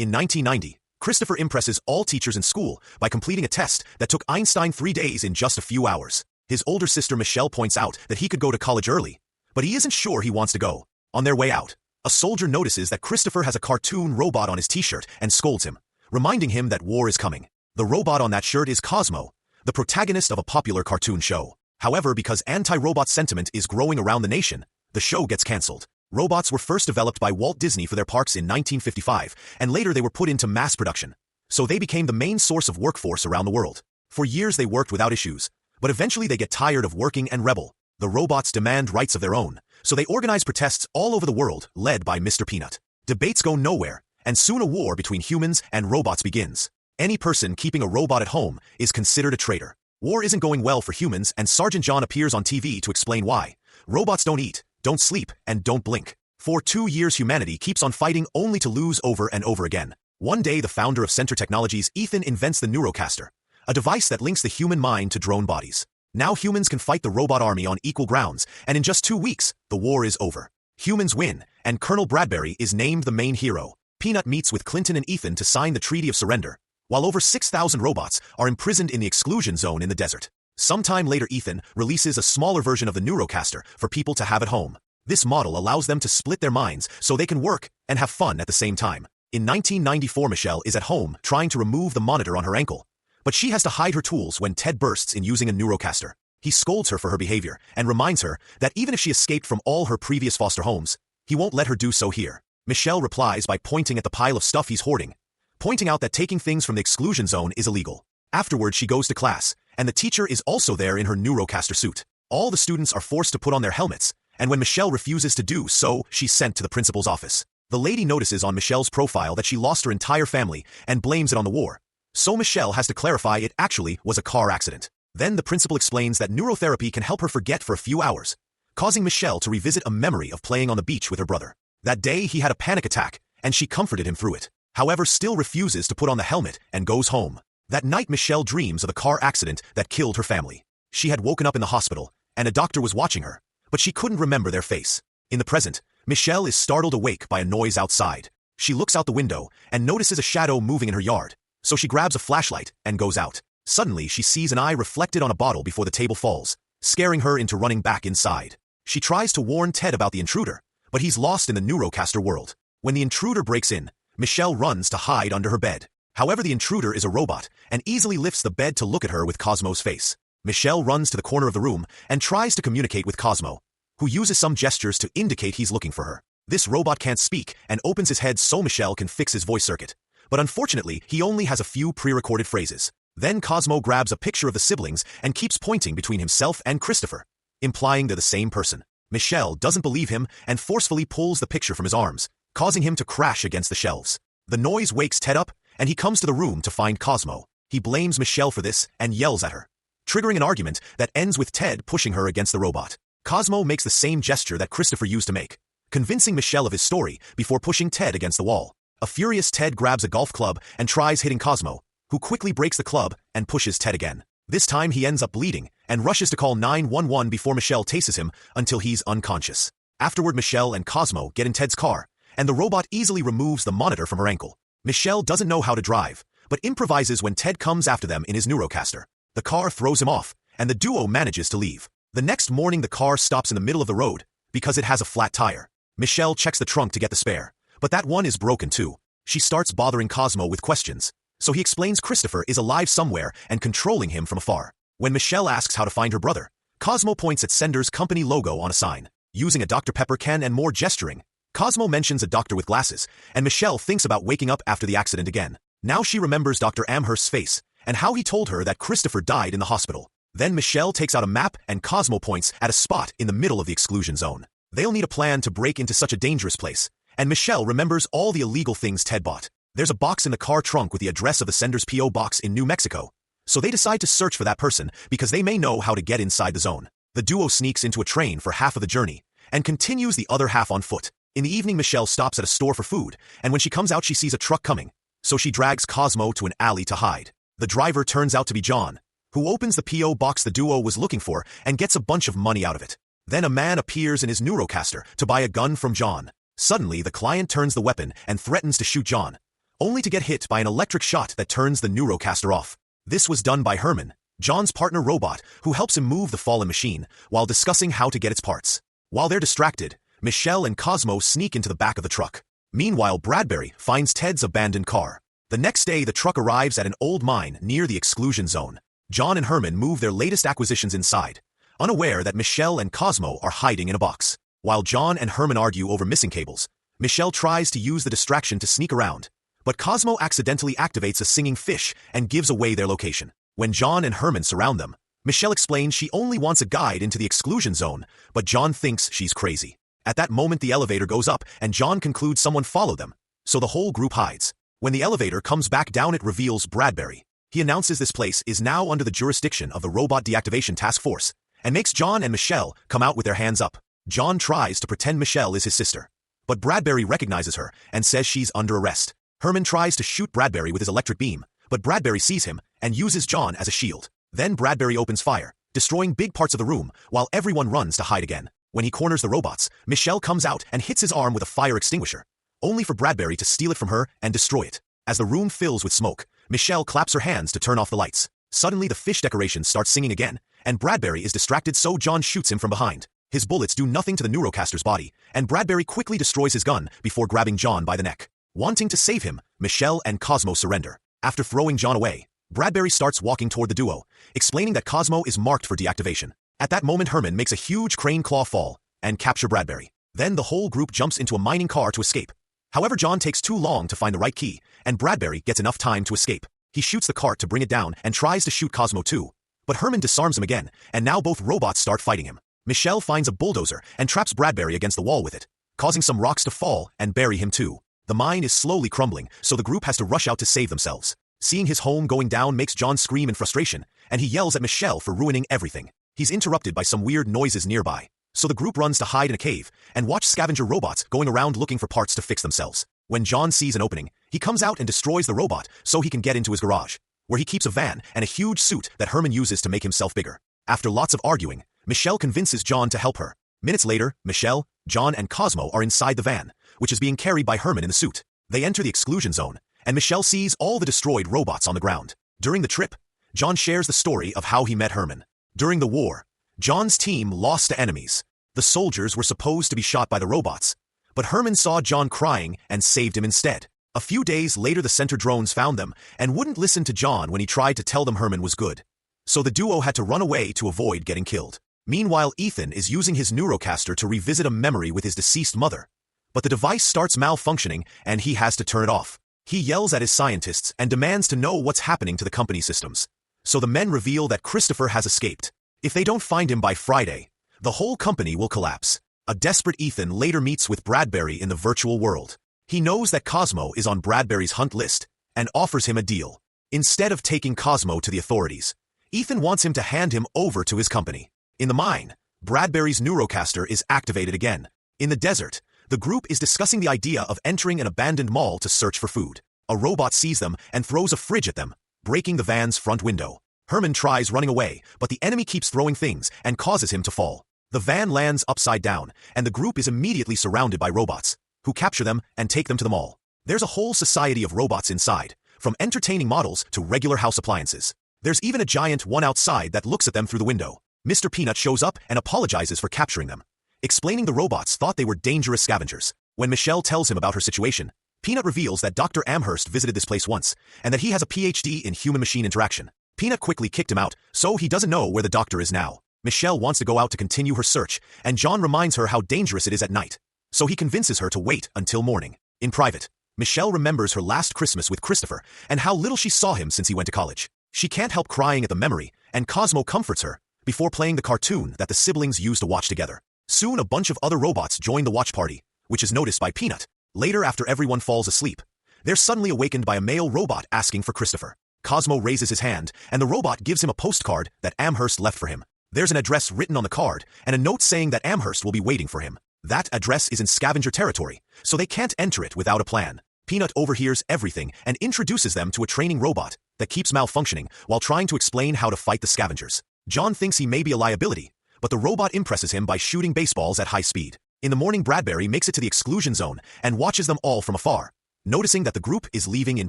In 1990, Christopher impresses all teachers in school by completing a test that took Einstein 3 days in just a few hours. His older sister Michelle points out that he could go to college early, but he isn't sure he wants to go. On their way out, a soldier notices that Christopher has a cartoon robot on his t-shirt and scolds him, reminding him that war is coming. The robot on that shirt is Cosmo, the protagonist of a popular cartoon show. However, because anti-robot sentiment is growing around the nation, the show gets cancelled. Robots were first developed by Walt Disney for their parks in 1955, and later they were put into mass production. So they became the main source of workforce around the world. For years they worked without issues, but eventually they get tired of working and rebel. The robots demand rights of their own, so they organize protests all over the world, led by Mr. Peanut. Debates go nowhere, and soon a war between humans and robots begins. Any person keeping a robot at home is considered a traitor. War isn't going well for humans, and Sergeant John appears on TV to explain why. Robots don't eat, don't sleep, and don't blink. For 2 years humanity keeps on fighting only to lose over and over again. One day the founder of Center Technologies, Ethan, invents the Neurocaster, a device that links the human mind to drone bodies. Now humans can fight the robot army on equal grounds, and in just 2 weeks, the war is over. Humans win, and Colonel Bradbury is named the main hero. Peanut meets with Clinton and Ethan to sign the Treaty of Surrender, while over 6,000 robots are imprisoned in the exclusion zone in the desert. Sometime later Ethan releases a smaller version of the Neurocaster for people to have at home. This model allows them to split their minds so they can work and have fun at the same time. In 1994 Michelle is at home trying to remove the monitor on her ankle, but she has to hide her tools when Ted bursts in using a Neurocaster. He scolds her for her behavior and reminds her that even if she escaped from all her previous foster homes, he won't let her do so here. Michelle replies by pointing at the pile of stuff he's hoarding, pointing out that taking things from the exclusion zone is illegal. Afterward she goes to class, and the teacher is also there in her Neurocaster suit. All the students are forced to put on their helmets, and when Michelle refuses to do so, she's sent to the principal's office. The lady notices on Michelle's profile that she lost her entire family and blames it on the war. So Michelle has to clarify it actually was a car accident. Then the principal explains that neurotherapy can help her forget for a few hours, causing Michelle to revisit a memory of playing on the beach with her brother. That day he had a panic attack, and she comforted him through it. However, still refuses to put on the helmet and goes home. That night Michelle dreams of the car accident that killed her family. She had woken up in the hospital, and a doctor was watching her, but she couldn't remember their face. In the present, Michelle is startled awake by a noise outside. She looks out the window and notices a shadow moving in her yard, so she grabs a flashlight and goes out. Suddenly she sees an eye reflected on a bottle before the table falls, scaring her into running back inside. She tries to warn Ted about the intruder, but he's lost in the Neurocaster world. When the intruder breaks in, Michelle runs to hide under her bed. However, the intruder is a robot and easily lifts the bed to look at her with Cosmo's face. Michelle runs to the corner of the room and tries to communicate with Cosmo, who uses some gestures to indicate he's looking for her. This robot can't speak and opens his head so Michelle can fix his voice circuit. But unfortunately, he only has a few pre-recorded phrases. Then Cosmo grabs a picture of the siblings and keeps pointing between himself and Christopher, implying they're the same person. Michelle doesn't believe him and forcefully pulls the picture from his arms, causing him to crash against the shelves. The noise wakes Ted up, and he comes to the room to find Cosmo. He blames Michelle for this and yells at her, triggering an argument that ends with Ted pushing her against the robot. Cosmo makes the same gesture that Christopher used to make, convincing Michelle of his story before pushing Ted against the wall. A furious Ted grabs a golf club and tries hitting Cosmo, who quickly breaks the club and pushes Ted again. This time he ends up bleeding and rushes to call 911 before Michelle tases him until he's unconscious. Afterward, Michelle and Cosmo get in Ted's car, and the robot easily removes the monitor from her ankle. Michelle doesn't know how to drive, but improvises when Ted comes after them in his Neurocaster. The car throws him off, and the duo manages to leave. The next morning the car stops in the middle of the road because it has a flat tire. Michelle checks the trunk to get the spare, but that one is broken too. She starts bothering Cosmo with questions, so he explains Christopher is alive somewhere and controlling him from afar. When Michelle asks how to find her brother, Cosmo points at Sender's company logo on a sign. Using a Dr. Pepper can and more gesturing, Cosmo mentions a doctor with glasses, and Michelle thinks about waking up after the accident again. Now she remembers Dr. Amherst's face, and how he told her that Christopher died in the hospital. Then Michelle takes out a map and Cosmo points at a spot in the middle of the exclusion zone. They'll need a plan to break into such a dangerous place, and Michelle remembers all the illegal things Ted bought. There's a box in the car trunk with the address of the sender's P.O. box in New Mexico, so they decide to search for that person because they may know how to get inside the zone. The duo sneaks into a train for half of the journey, and continues the other half on foot. In the evening Michelle stops at a store for food, and when she comes out she sees a truck coming, so she drags Cosmo to an alley to hide. The driver turns out to be John, who opens the P.O. box the duo was looking for and gets a bunch of money out of it. Then a man appears in his Neurocaster to buy a gun from John. Suddenly the client turns the weapon and threatens to shoot John, only to get hit by an electric shot that turns the neurocaster off. This was done by Herman, John's partner robot, who helps him move the fallen machine while discussing how to get its parts. While they're distracted, Michelle and Cosmo sneak into the back of the truck. Meanwhile, Bradbury finds Ted's abandoned car. The next day, the truck arrives at an old mine near the exclusion zone. John and Herman move their latest acquisitions inside, unaware that Michelle and Cosmo are hiding in a box. While John and Herman argue over missing cables, Michelle tries to use the distraction to sneak around, but Cosmo accidentally activates a singing fish and gives away their location. When John and Herman surround them, Michelle explains she only wants a guide into the exclusion zone, but John thinks she's crazy. At that moment, the elevator goes up and John concludes someone followed them, so the whole group hides. When the elevator comes back down, it reveals Bradbury. He announces this place is now under the jurisdiction of the Robot Deactivation Task Force, and makes John and Michelle come out with their hands up. John tries to pretend Michelle is his sister, but Bradbury recognizes her and says she's under arrest. Herman tries to shoot Bradbury with his electric beam, but Bradbury sees him and uses John as a shield. Then Bradbury opens fire, destroying big parts of the room while everyone runs to hide again. When he corners the robots, Michelle comes out and hits his arm with a fire extinguisher, only for Bradbury to steal it from her and destroy it. As the room fills with smoke, Michelle claps her hands to turn off the lights. Suddenly the fish decoration starts singing again, and Bradbury is distracted, so John shoots him from behind. His bullets do nothing to the neurocaster's body, and Bradbury quickly destroys his gun before grabbing John by the neck. Wanting to save him, Michelle and Cosmo surrender. After throwing John away, Bradbury starts walking toward the duo, explaining that Cosmo is marked for deactivation. At that moment, Herman makes a huge crane claw fall and capture Bradbury. Then the whole group jumps into a mining car to escape. However, John takes too long to find the right key, and Bradbury gets enough time to escape. He shoots the cart to bring it down and tries to shoot Cosmo too, but Herman disarms him again, and now both robots start fighting him. Michelle finds a bulldozer and traps Bradbury against the wall with it, causing some rocks to fall and bury him too. The mine is slowly crumbling, so the group has to rush out to save themselves. Seeing his home going down makes John scream in frustration, and he yells at Michelle for ruining everything. He's interrupted by some weird noises nearby, so the group runs to hide in a cave and watch scavenger robots going around looking for parts to fix themselves. When John sees an opening, he comes out and destroys the robot so he can get into his garage, where he keeps a van and a huge suit that Herman uses to make himself bigger. After lots of arguing, Michelle convinces John to help her. Minutes later, Michelle, John, and Cosmo are inside the van, which is being carried by Herman in the suit. They enter the exclusion zone, and Michelle sees all the destroyed robots on the ground. During the trip, John shares the story of how he met Herman. During the war, John's team lost to enemies. The soldiers were supposed to be shot by the robots, but Herman saw John crying and saved him instead. A few days later, the center drones found them and wouldn't listen to John when he tried to tell them Herman was good. So the duo had to run away to avoid getting killed. Meanwhile, Ethan is using his neurocaster to revisit a memory with his deceased mother, but the device starts malfunctioning and he has to turn it off. He yells at his scientists and demands to know what's happening to the company systems. So the men reveal that Christopher has escaped. If they don't find him by Friday, the whole company will collapse. A desperate Ethan later meets with Bradbury in the virtual world. He knows that Cosmo is on Bradbury's hunt list and offers him a deal. Instead of taking Cosmo to the authorities, Ethan wants him to hand him over to his company. In the mine, Bradbury's neurocaster is activated again. In the desert, the group is discussing the idea of entering an abandoned mall to search for food. A robot sees them and throws a fridge at them, breaking the van's front window. Herman tries running away, but the enemy keeps throwing things and causes him to fall. The van lands upside down, and the group is immediately surrounded by robots, who capture them and take them to the mall. There's a whole society of robots inside, from entertaining models to regular house appliances. There's even a giant one outside that looks at them through the window. Mr. Peanut shows up and apologizes for capturing them, explaining the robots thought they were dangerous scavengers. When Michelle tells him about her situation, Peanut reveals that Dr. Amherst visited this place once, and that he has a PhD in human-machine interaction. Peanut quickly kicked him out, so he doesn't know where the doctor is now. Michelle wants to go out to continue her search, and John reminds her how dangerous it is at night, so he convinces her to wait until morning. In private, Michelle remembers her last Christmas with Christopher and how little she saw him since he went to college. She can't help crying at the memory, and Cosmo comforts her before playing the cartoon that the siblings used to watch together. Soon a bunch of other robots join the watch party, which is noticed by Peanut. Later, after everyone falls asleep, they're suddenly awakened by a male robot asking for Christopher. Cosmo raises his hand, and the robot gives him a postcard that Amherst left for him. There's an address written on the card, and a note saying that Amherst will be waiting for him. That address is in scavenger territory, so they can't enter it without a plan. Peanut overhears everything and introduces them to a training robot that keeps malfunctioning while trying to explain how to fight the scavengers. John thinks he may be a liability, but the robot impresses him by shooting baseballs at high speed. In the morning, Bradbury makes it to the exclusion zone and watches them all from afar, noticing that the group is leaving in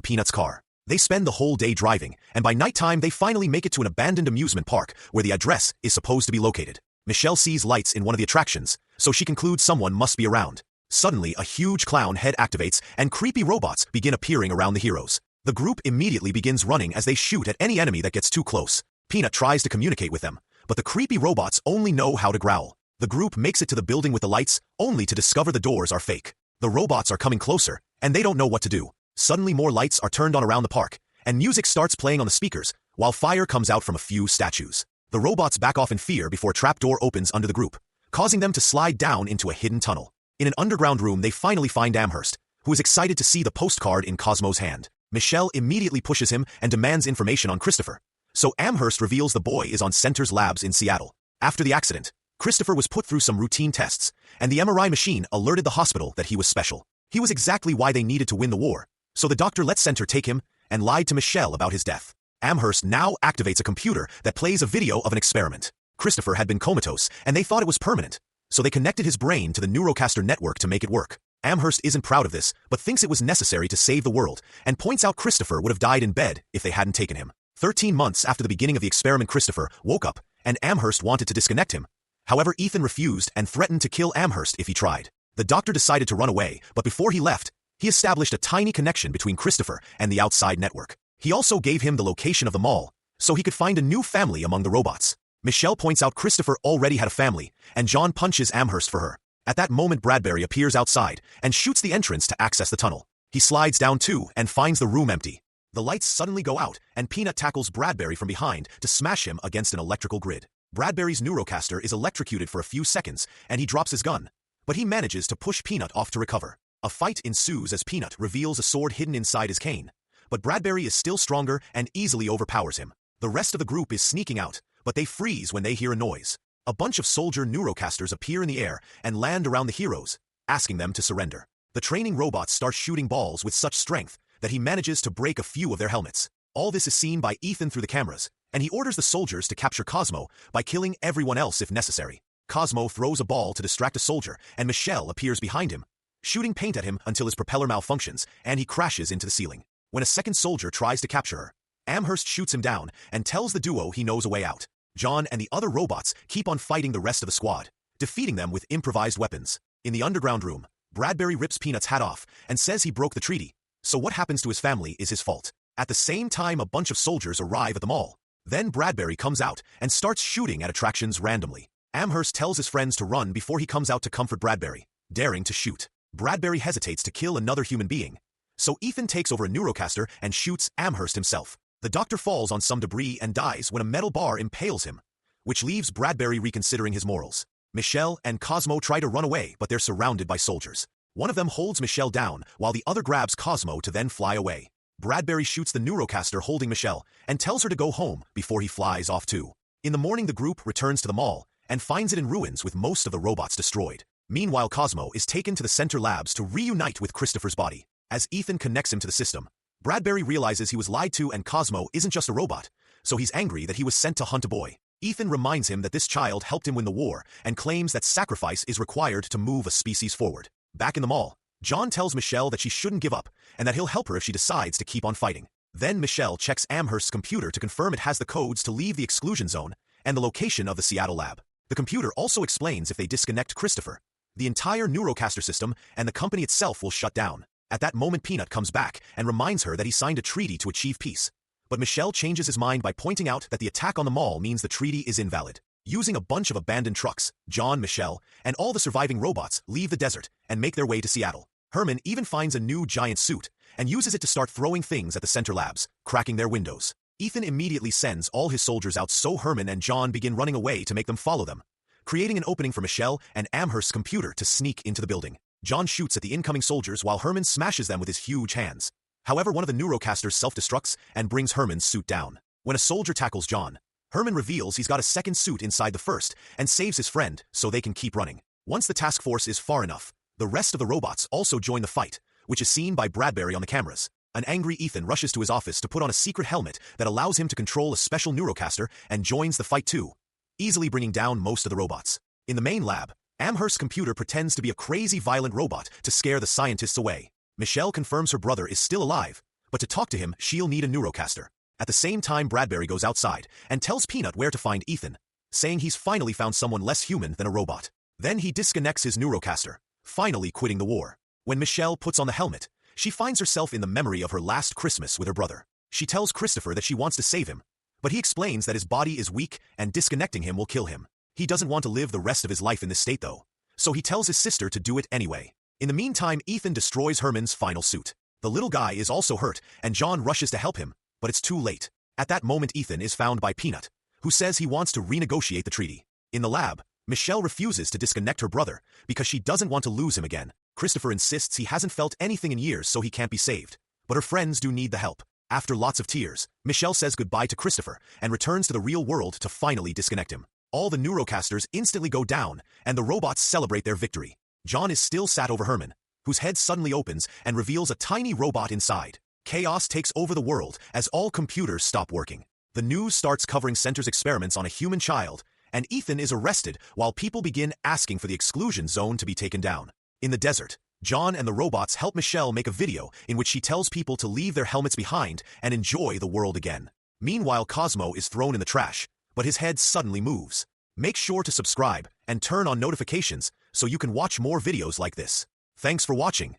Peanut's car. They spend the whole day driving, and by nighttime they finally make it to an abandoned amusement park where the address is supposed to be located. Michelle sees lights in one of the attractions, so she concludes someone must be around. Suddenly, a huge clown head activates and creepy robots begin appearing around the heroes. The group immediately begins running as they shoot at any enemy that gets too close. Peanut tries to communicate with them, but the creepy robots only know how to growl. The group makes it to the building with the lights, only to discover the doors are fake. The robots are coming closer, and they don't know what to do. Suddenly more lights are turned on around the park, and music starts playing on the speakers, while fire comes out from a few statues. The robots back off in fear before a trapdoor opens under the group, causing them to slide down into a hidden tunnel. In an underground room they finally find Amherst, who is excited to see the postcard in Cosmo's hand. Michelle immediately pushes him and demands information on Christopher. So Amherst reveals the boy is on Center's labs in Seattle. After the accident, Christopher was put through some routine tests, and the MRI machine alerted the hospital that he was special. He was exactly why they needed to win the war, so the doctor let Center take him and lied to Michelle about his death. Amherst now activates a computer that plays a video of an experiment. Christopher had been comatose, and they thought it was permanent, so they connected his brain to the Neurocaster network to make it work. Amherst isn't proud of this, but thinks it was necessary to save the world, and points out Christopher would have died in bed if they hadn't taken him. 13 months after the beginning of the experiment, Christopher woke up, and Amherst wanted to disconnect him. However, Ethan refused and threatened to kill Amherst if he tried. The doctor decided to run away, but before he left, he established a tiny connection between Christopher and the outside network. He also gave him the location of the mall, so he could find a new family among the robots. Michelle points out Christopher already had a family, and John punches Amherst for her. At that moment, Bradbury appears outside and shoots the entrance to access the tunnel. He slides down too and finds the room empty. The lights suddenly go out, and Peanut tackles Bradbury from behind to smash him against an electrical grid. Bradbury's Neurocaster is electrocuted for a few seconds, and he drops his gun, but he manages to push Peanut off to recover. A fight ensues as Peanut reveals a sword hidden inside his cane, but Bradbury is still stronger and easily overpowers him. The rest of the group is sneaking out, but they freeze when they hear a noise. A bunch of soldier Neurocasters appear in the air and land around the heroes, asking them to surrender. The training robots start shooting balls with such strength that he manages to break a few of their helmets. All this is seen by Ethan through the cameras, and he orders the soldiers to capture Cosmo by killing everyone else if necessary. Cosmo throws a ball to distract a soldier, and Michelle appears behind him, shooting paint at him until his propeller malfunctions and he crashes into the ceiling. When a second soldier tries to capture her, Amherst shoots him down and tells the duo he knows a way out. John and the other robots keep on fighting the rest of the squad, defeating them with improvised weapons. In the underground room, Bradbury rips Peanut's hat off and says he broke the treaty, so what happens to his family is his fault. At the same time, a bunch of soldiers arrive at the mall. Then Bradbury comes out and starts shooting at attractions randomly. Amherst tells his friends to run before he comes out to comfort Bradbury, daring to shoot. Bradbury hesitates to kill another human being, so Ethan takes over a Neurocaster and shoots Amherst himself. The doctor falls on some debris and dies when a metal bar impales him, which leaves Bradbury reconsidering his morals. Michelle and Cosmo try to run away, but they're surrounded by soldiers. One of them holds Michelle down, while the other grabs Cosmo to then fly away. Bradbury shoots the Neurocaster holding Michelle and tells her to go home before he flies off too. In the morning, the group returns to the mall and finds it in ruins with most of the robots destroyed. Meanwhile, Cosmo is taken to the Center labs to reunite with Christopher's body. As Ethan connects him to the system, Bradbury realizes he was lied to and Cosmo isn't just a robot, so he's angry that he was sent to hunt a boy. Ethan reminds him that this child helped him win the war and claims that sacrifice is required to move a species forward. Back in the mall, John tells Michelle that she shouldn't give up and that he'll help her if she decides to keep on fighting. Then Michelle checks Amherst's computer to confirm it has the codes to leave the exclusion zone and the location of the Seattle lab. The computer also explains if they disconnect Christopher, the entire Neurocaster system and the company itself will shut down. At that moment, Peanut comes back and reminds her that he signed a treaty to achieve peace. But Michelle changes his mind by pointing out that the attack on the mall means the treaty is invalid. Using a bunch of abandoned trucks, John, Michelle, and all the surviving robots leave the desert and make their way to Seattle. Herman even finds a new giant suit and uses it to start throwing things at the Center labs, cracking their windows. Ethan immediately sends all his soldiers out, so Herman and John begin running away to make them follow them, creating an opening for Michelle and Amherst's computer to sneak into the building. John shoots at the incoming soldiers while Herman smashes them with his huge hands. However, one of the Neurocasters self-destructs and brings Herman's suit down. When a soldier tackles John, Herman reveals he's got a second suit inside the first and saves his friend so they can keep running. Once the task force is far enough, the rest of the robots also join the fight, which is seen by Bradbury on the cameras. An angry Ethan rushes to his office to put on a secret helmet that allows him to control a special Neurocaster and joins the fight too, easily bringing down most of the robots. In the main lab, Amherst's computer pretends to be a crazy violent robot to scare the scientists away. Michelle confirms her brother is still alive, but to talk to him, she'll need a neurocaster. At the same time, Bradbury goes outside and tells Peanut where to find Ethan, saying he's finally found someone less human than a robot. Then he disconnects his neurocaster, finally quitting the war. When Michelle puts on the helmet, she finds herself in the memory of her last Christmas with her brother. She tells Christopher that she wants to save him, but he explains that his body is weak and disconnecting him will kill him. He doesn't want to live the rest of his life in this state though, so he tells his sister to do it anyway. In the meantime, Ethan destroys Herman's final suit. The little guy is also hurt, and John rushes to help him, but it's too late. At that moment, Ethan is found by Peanut, who says he wants to renegotiate the treaty. In the lab, Michelle refuses to disconnect her brother because she doesn't want to lose him again. Christopher insists he hasn't felt anything in years, so he can't be saved. But her friends do need the help. After lots of tears, Michelle says goodbye to Christopher and returns to the real world to finally disconnect him. All the neurocasters instantly go down, and the robots celebrate their victory. John is still sat over Herman, whose head suddenly opens and reveals a tiny robot inside. Chaos takes over the world as all computers stop working. The news starts covering Center's experiments on a human child, and Ethan is arrested while people begin asking for the exclusion zone to be taken down. In the desert, John and the robots help Michelle make a video in which she tells people to leave their helmets behind and enjoy the world again. Meanwhile, Cosmo is thrown in the trash, but his head suddenly moves. Make sure to subscribe and turn on notifications so you can watch more videos like this. Thanks for watching.